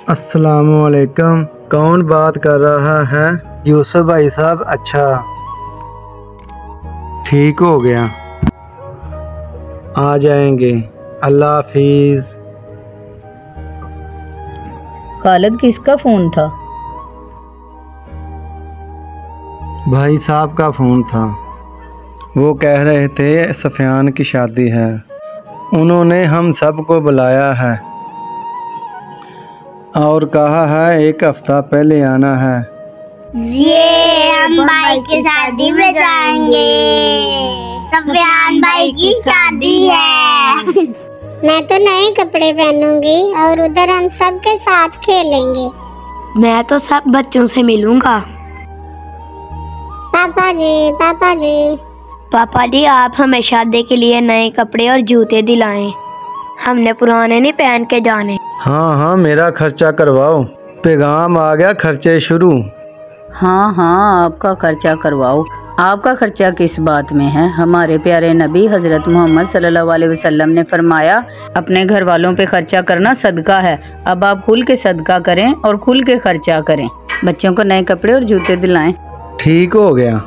अस्सलामुअलैकुम। कौन बात कर रहा है? यूसुफ भाई साहब। अच्छा, ठीक हो गया, आ जाएंगे। अल्लाह हाफिज। खालिद, किसका फ़ोन था? भाई साहब का फ़ोन था। वो कह रहे थे सफियान की शादी है, उन्होंने हम सबको बुलाया है और कहा है एक हफ्ता पहले आना है। ये हम भाई की शादी में जाएंगे। सफियान भाई की शादी है। मैं तो नए कपड़े पहनूंगी और उधर हम सब के साथ खेलेंगे। मैं तो सब बच्चों से मिलूंगा। पापा जी, पापा जी। पापा जी, आप हमें शादी के लिए नए कपड़े और जूते दिलाएं। हमने पुराने नहीं पहन के जाने। हाँ हाँ, मेरा खर्चा करवाओ। पैगाम आ गया, खर्चे शुरू। हाँ हाँ, आपका खर्चा करवाओ। आपका खर्चा किस बात में है? हमारे प्यारे नबी हज़रत मोहम्मद सल्लल्लाहु अलैहि वसल्लम ने फरमाया, अपने घर वालों पे खर्चा करना सदका है। अब आप खुल के सदका करें और खुल के खर्चा करें। बच्चों को नए कपड़े और जूते दिलाएं। ठीक हो गया।